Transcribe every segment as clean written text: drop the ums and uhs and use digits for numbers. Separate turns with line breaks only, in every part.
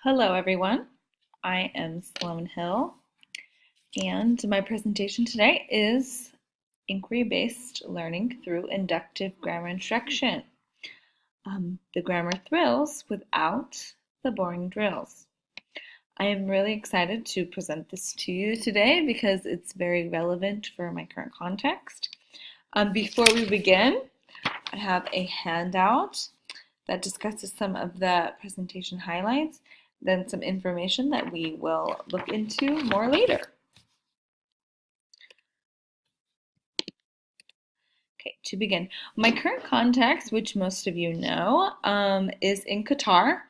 Hello, everyone. I am Sloan Hill, and my presentation today is inquiry-based learning through inductive grammar instruction. The grammar thrills without the boring drills. I am really excited to present this to you today because it's very relevant for my current context. Before we begin, I have a handout that discusses some of the presentation highlights, then some information that we will look into more later. Okay, to begin, my current context, which most of you know, is in Qatar.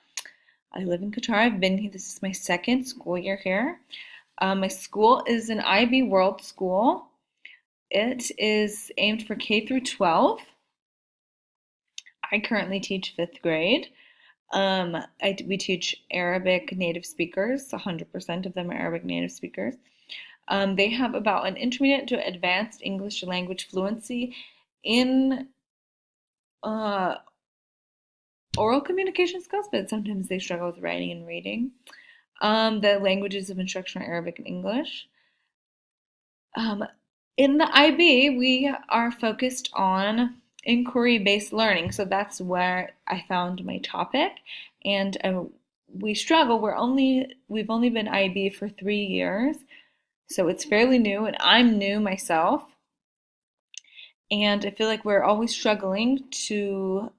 I live in Qatar. I've been here. This is my second school year here. My school is an IB World School. It is aimed for K through 12. I currently teach 5th grade. We teach Arabic native speakers. 100% of them are Arabic native speakers. They have about an intermediate to advanced English language fluency in oral communication skills, but sometimes they struggle with writing and reading. The languages of instruction are Arabic and English. In the IB, we are focused on inquiry-based learning, so that's where I found my topic, and we struggle. We've only been IB for 3 years, so it's fairly new, and I'm new myself, and I feel like we're always struggling to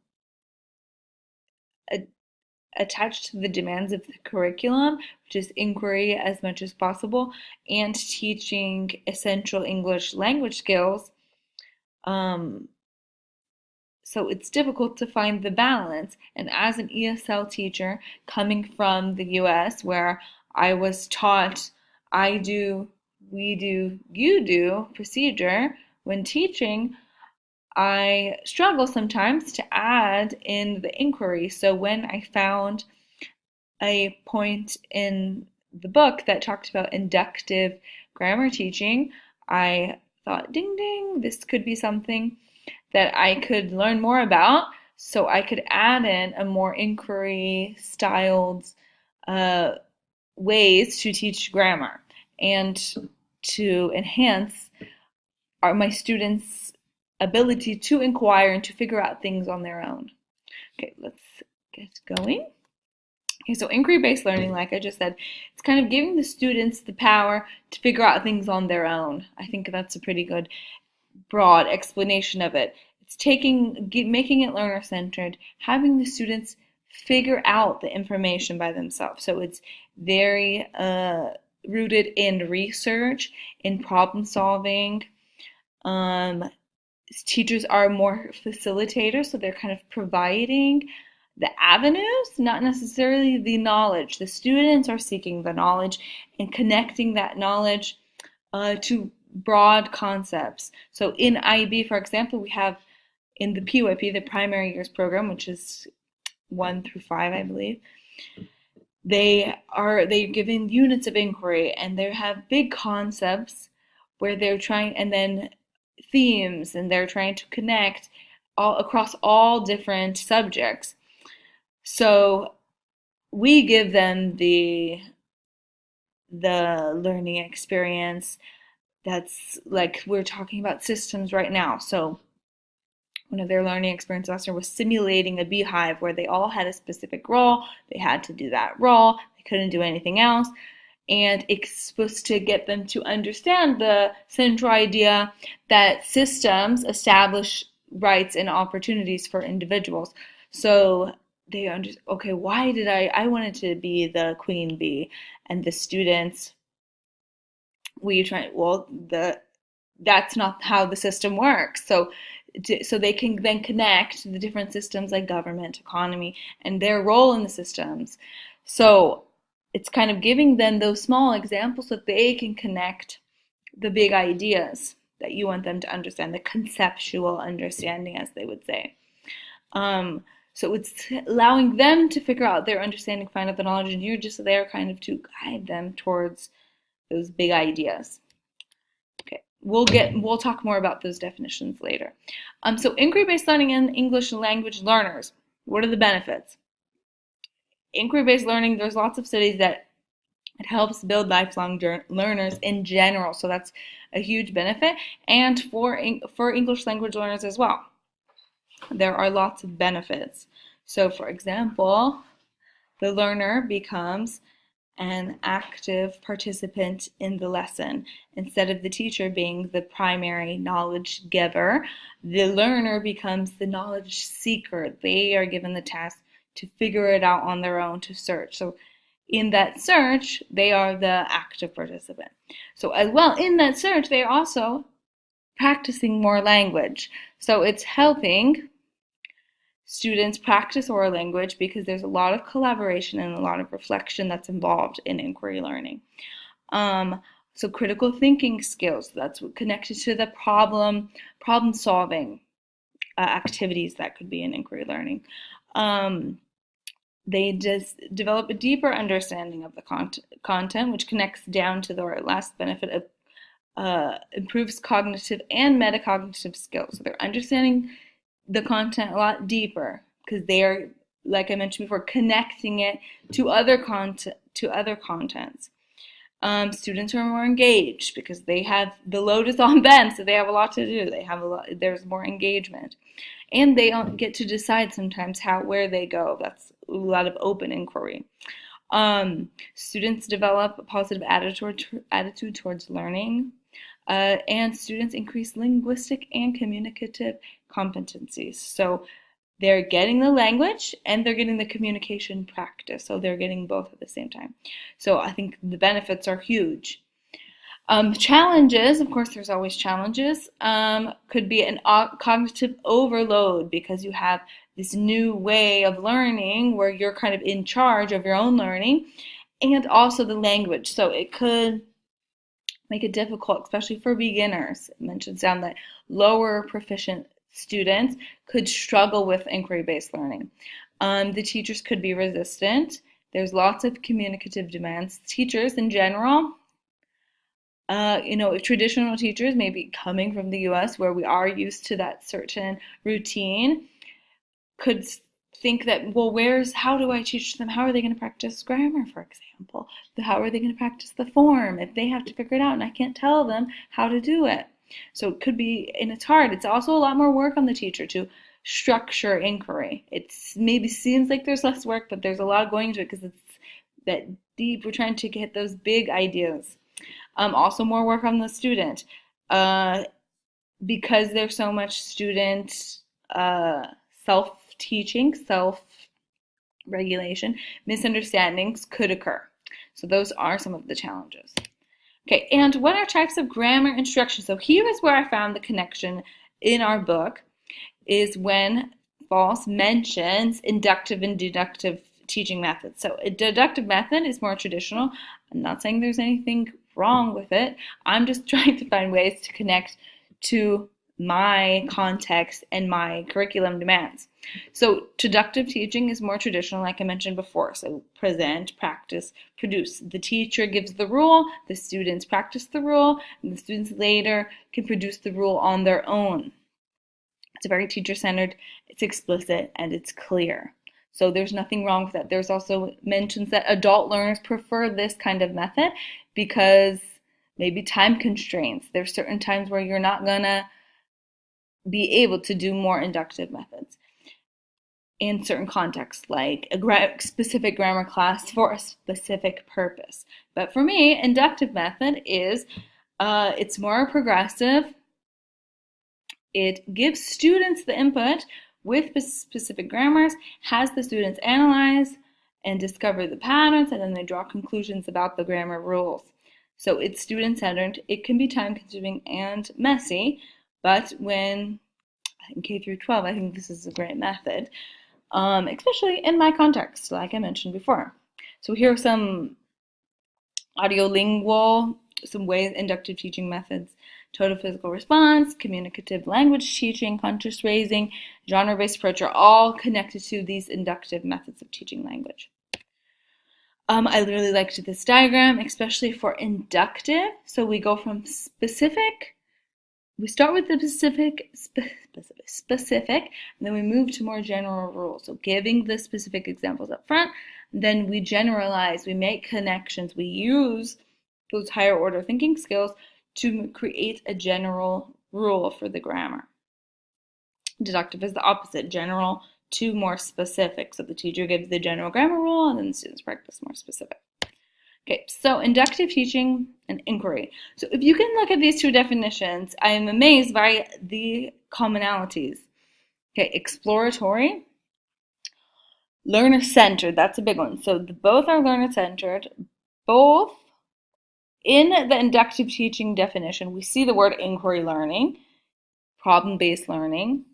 attach to the demands of the curriculum, which is inquiry as much as possible, and teaching essential English language skills. So it's difficult to find the balance. And as an ESL teacher coming from the US, where I was taught I do, we do, you do procedure when teaching, I struggle sometimes to add in the inquiry. So when I found a point in the book that talked about inductive grammar teaching, I thought, ding ding, this could be something that I could learn more about, so I could add in a more inquiry-styled ways to teach grammar and to enhance my students' ability to inquire and to figure out things on their own. Okay, let's get going. Okay, so inquiry-based learning, like I just said, it's kind of giving the students the power to figure out things on their own. I think that's a pretty good broad explanation of it. It's making it learner-centered, having the students figure out the information by themselves. So it's very rooted in research, in problem solving. Teachers are more facilitators, so they're kind of providing the avenues, not necessarily the knowledge. The students are seeking the knowledge and connecting that knowledge to broad concepts. So in IB, for example, we have in the PYP, the primary years program, which is 1 through 5, I believe, they're given units of inquiry, and they have big concepts where they're trying, and then themes, and they're trying to connect all across all different subjects. So we give them the learning experience. That's like we're talking about systems right now. So one of their learning experience last year was simulating a beehive where they all had a specific role. They had to do that role. They couldn't do anything else. And it's supposed to get them to understand the central idea that systems establish rights and opportunities for individuals. So they understand, okay, why did I wanted to be the queen bee, and the students, that's not how the system works. So they can then connect the different systems like government, economy, and their role in the systems. So it's kind of giving them those small examples so that they can connect the big ideas that you want them to understand, the conceptual understanding, as they would say. So it's allowing them to figure out their understanding, find out the knowledge, and you're just there kind of to guide them towards those big ideas. Okay, we'll talk more about those definitions later. So inquiry-based learning and English language learners, what are the benefits? inquiry-based learning, there's lots of studies that it helps build lifelong learners in general, so that's a huge benefit. And for English language learners as well, there are lots of benefits. So for example, the learner becomes an active participant in the lesson. Instead of the teacher being the primary knowledge giver, the learner becomes the knowledge seeker. They are given the task to figure it out on their own, to search. So in that search, they are the active participant. So as well, in that search, they are also practicing more language. So it's helping students practice oral language because there's a lot of collaboration and a lot of reflection that's involved in inquiry learning. So critical thinking skills, that's connected to the problem solving activities that could be in inquiry learning. They just develop a deeper understanding of the content, which connects down to the last benefit of improves cognitive and metacognitive skills. So they're understanding the content a lot deeper because they are, like I mentioned before, connecting it to other contents. Students are more engaged because the load is on them, so they have a lot to do. There's more engagement, and they get to decide sometimes where they go. That's a lot of open inquiry. Students develop a positive attitude towards learning, and students increase linguistic and communicative competencies. So they're getting the language and they're getting the communication practice. So they're getting both at the same time. So I think the benefits are huge. Challenges, of course, there's always challenges, could be an cognitive overload because you have this new way of learning where you're kind of in charge of your own learning, and also the language. So it could make it difficult, especially for beginners. It mentions down that lower proficient students could struggle with inquiry-based learning. The teachers could be resistant. There's lots of communicative demands. Teachers in general, traditional teachers, maybe coming from the US where we are used to that certain routine, could think that, well, how do I teach them? How are they going to practice grammar, for example? How are they going to practice the form if they have to figure it out and I can't tell them how to do it? So it could be, and it's hard. It's also a lot more work on the teacher to structure inquiry. It maybe seems like there's less work, but there's a lot going into it because it's that deep. We're trying to get those big ideas. Also more work on the student. Because there's so much student self-teaching, self-regulation, misunderstandings could occur. So those are some of the challenges. Okay, and what are types of grammar instruction? So here is where I found the connection in our book, is when False mentions inductive and deductive teaching methods. So a deductive method is more traditional. I'm not saying there's anything wrong with it. I'm just trying to find ways to connect to my context and my curriculum demands. So deductive teaching is more traditional, like I mentioned before. So present, practice, produce. The teacher gives the rule, the students practice the rule, and the students later can produce the rule on their own. It's very teacher-centered, it's explicit, and it's clear. So there's nothing wrong with that. There's also mentions that adult learners prefer this kind of method because maybe time constraints. There's certain times where you're not gonna be able to do more inductive methods in certain contexts, like a specific grammar class for a specific purpose. But for me, inductive method is, it's more progressive. It gives students the input with specific grammars, has the students analyze and discover the patterns, and then they draw conclusions about the grammar rules. So it's student-centered. It can be time-consuming and messy, but when in K through 12, I think this is a great method, especially in my context, like I mentioned before. So here are some audiolingual, some ways, inductive teaching methods: total physical response, communicative language teaching, contrast raising, genre-based approach are all connected to these inductive methods of teaching language. I really liked this diagram, especially for inductive. So we go from specific, we start with the specific, and then we move to more general rules. So giving the specific examples up front, then we generalize, we make connections, we use those higher order thinking skills to create a general rule for the grammar. Deductive is the opposite, general to more specific. So the teacher gives the general grammar rule and then the students practice more specific. Okay, so inductive teaching and inquiry. So if you can look at these two definitions, I am amazed by the commonalities. Okay, exploratory, learner-centered, that's a big one. So both are learner-centered. Both in the inductive teaching definition, we see the word inquiry learning, problem-based learning.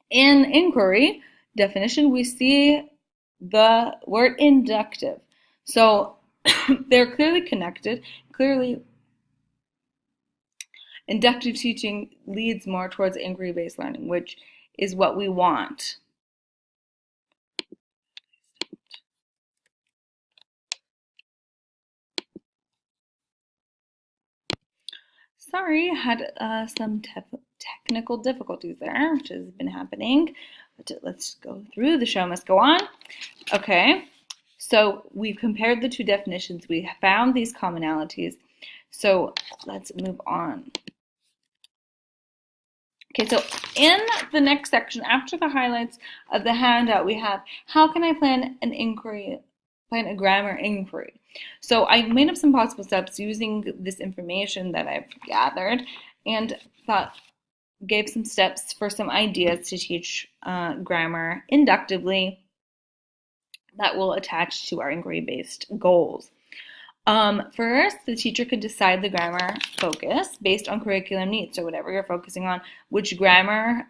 In inquiry definition, we see the word inductive. So they're clearly connected. Clearly, inductive teaching leads more towards inquiry-based learning, which is what we want. Sorry, I had some technical difficulties there, which has been happening. But let's go through. The show must go on. Okay, so we've compared the two definitions. We found these commonalities. So let's move on. Okay, so in the next section, after the highlights of the handout, we have how can I plan an inquiry, plan a grammar inquiry. So I made up some possible steps using this information that I've gathered and gave some steps for some ideas to teach grammar inductively that will attach to our inquiry-based goals. First, the teacher could decide the grammar focus based on curriculum needs. So whatever you're focusing on, which grammar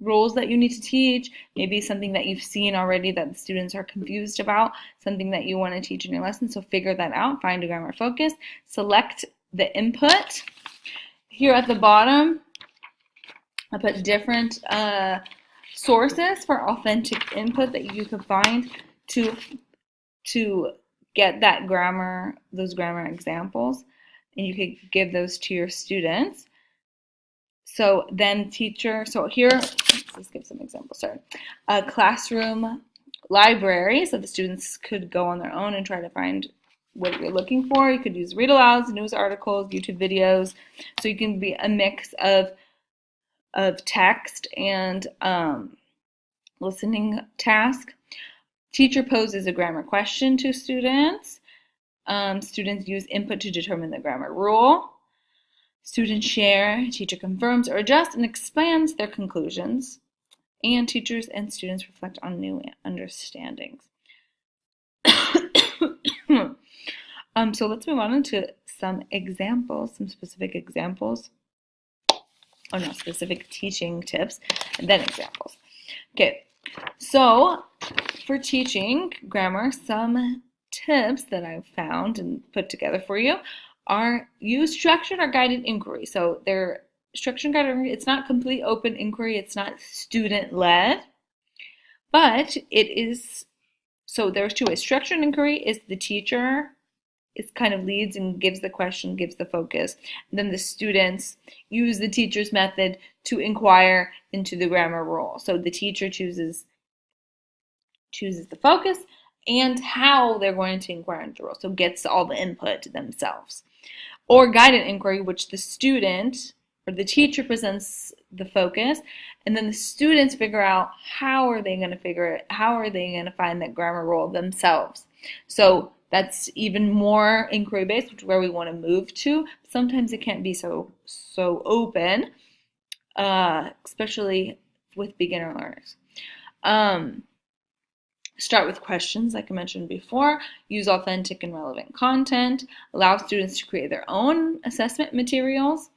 rules that you need to teach, maybe something that you've seen already that the students are confused about, something that you want to teach in your lesson. So figure that out, find a grammar focus, select the input. Here at the bottom, I put different sources for authentic input that you can find to get that grammar, those grammar examples, and you could give those to your students. So then teacher, so here, let's give some examples, sorry. A classroom library, so the students could go on their own and try to find what you're looking for. You could use read-alouds, news articles, YouTube videos, so you can be a mix of text and listening task. Teacher poses a grammar question to students. Students use input to determine the grammar rule. Students share, teacher confirms or adjusts and expands their conclusions. And teachers and students reflect on new understandings. So let's move on into some examples, some specific examples. Oh no, specific teaching tips and then examples. Okay, so for teaching grammar, some tips that I've found and put together for you are use structured or guided inquiry. So they're structured and guided inquiry. It's not complete open inquiry. It's not student-led, but it is. So there's two ways. Structured inquiry is the teacher is kind of leads and gives the question, gives the focus. And then the students use the teacher's method to inquire into the grammar rule. So the teacher chooses the focus and how they're going to inquire into the rule. So gets all the input themselves. Or guided inquiry, which the student or the teacher presents the focus, and then the students figure out how are they going to figure it, how are they going to find that grammar rule themselves. So that's even more inquiry-based, which is where we want to move to. Sometimes it can't be so open, especially with beginner learners. Start with questions, like I mentioned before. Use authentic and relevant content. Allow students to create their own assessment materials.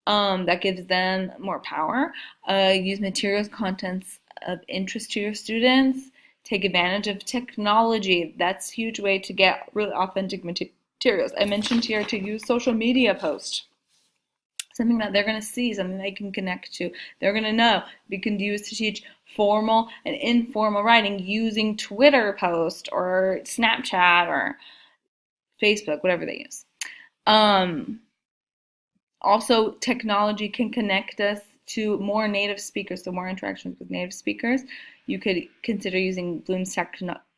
That gives them more power. Use materials, contents of interest to your students. Take advantage of technology. That's a huge way to get really authentic materials. I mentioned here to use social media posts. Something that they're going to see, something they can connect to. They're going to know. We can use to teach formal and informal writing using Twitter posts or Snapchat or Facebook, whatever they use. Also, technology can connect us to more native speakers, so more interactions with native speakers. You could consider using Bloom's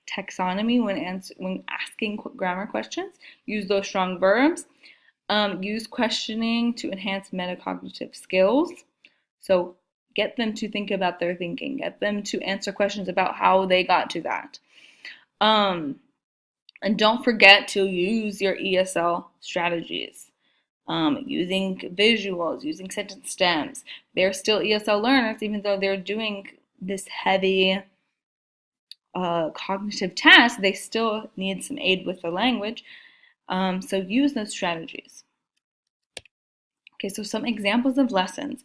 taxonomy when asking grammar questions. Use those strong verbs. Use questioning to enhance metacognitive skills. So get them to think about their thinking. Get them to answer questions about how they got to that. And don't forget to use your ESL strategies. Using visuals, using sentence stems. They're still ESL learners, even though they're doing this heavy cognitive task. They still need some aid with the language. So use those strategies. Okay, so some examples of lessons.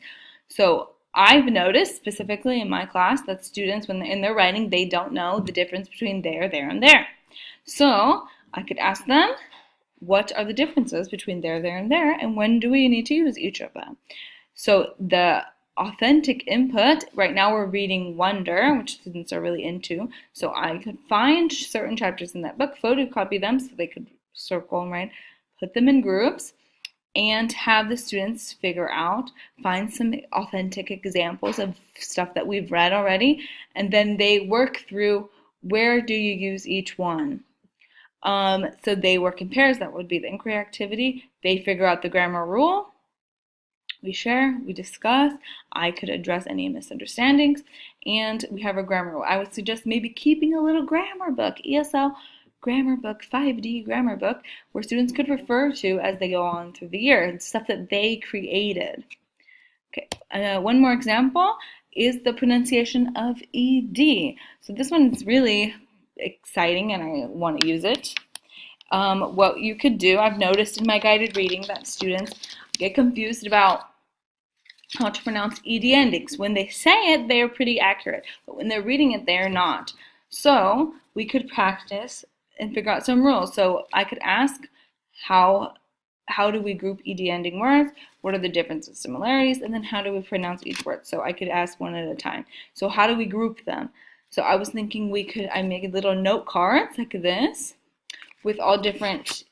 So I've noticed specifically in my class that students, when in their writing, they don't know the difference between there, and there. So I could ask them, what are the differences between there, and when do we need to use each of them? So the authentic input, right now we're reading Wonder, which students are really into. So I could find certain chapters in that book, photocopy them so they could circle and write, put them in groups, and have the students figure out, find some authentic examples of stuff that we've read already, and then they work through where do you use each one. So they work in pairs. That would be the inquiry activity. They figure out the grammar rule. We share, we discuss. I could address any misunderstandings, and we have a grammar rule. I would suggest maybe keeping a little grammar book, ESL grammar book, 5D grammar book, where students could refer to as they go on through the year, and stuff that they created. Okay, one more example is the pronunciation of ED. So this one is really exciting and I want to use it. What you could do, I've noticed in my guided reading that students get confused about how to pronounce ED endings. When they say it, they're pretty accurate, but when they're reading it, they're not. So we could practice and figure out some rules. So I could ask, how do we group ED ending words? What are the differences, similarities? And then how do we pronounce each word? So I could ask one at a time. So how do we group them? So I was thinking I make little note cards like this with all different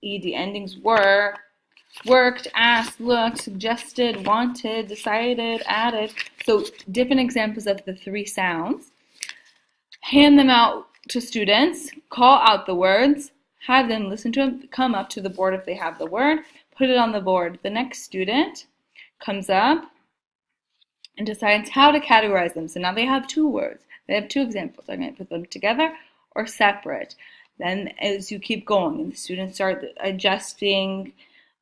ED endings: worked, asked, looked, suggested, wanted, decided, added. So different examples of the 3 sounds. Hand them out to students, call out the words, have them listen to them, come up to the board if they have the word, put it on the board. The next student comes up and decides how to categorize them. So now they have 2 words. They have 2 examples. I'm going to put them together or separate. Then as you keep going, and the students start adjusting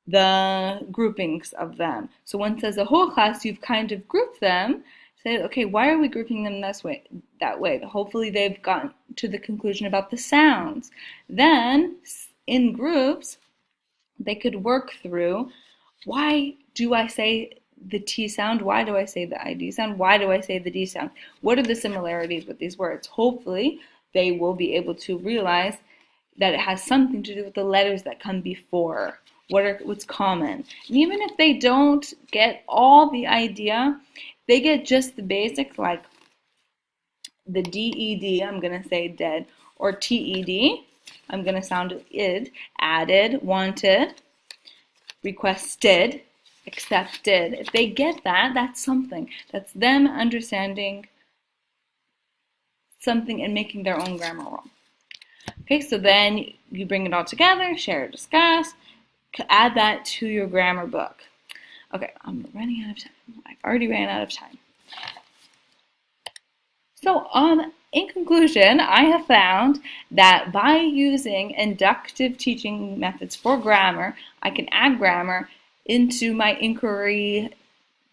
the groupings of them. So once as a whole class you've kind of grouped them, say, okay, why are we grouping them this way, that way? Hopefully they've gotten to the conclusion about the sounds. Then in groups, they could work through, why do I say the T sound? Why do I say the ID sound? Why do I say the D sound? What are the similarities with these words? Hopefully they will be able to realize that it has something to do with the letters that come before. What's common. And even if they don't get all the idea, they get just the basics, like the DED, I'm going to say dead, or TED, I'm going to sound id, added, wanted, requested, accepted. If they get that, that's something. That's them understanding something and making their own grammar rule. Okay, so then you bring it all together, share, discuss, add that to your grammar book. Okay, I'm running out of time. I've already ran out of time. So in conclusion, I have found that by using inductive teaching methods for grammar, I can add grammar into my inquiry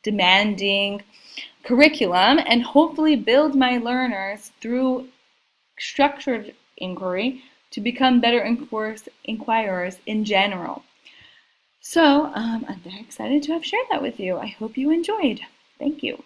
demanding curriculum and hopefully build my learners through structured inquiry to become better inquirers in general. So I'm very excited to have shared that with you. I hope you enjoyed. Thank you.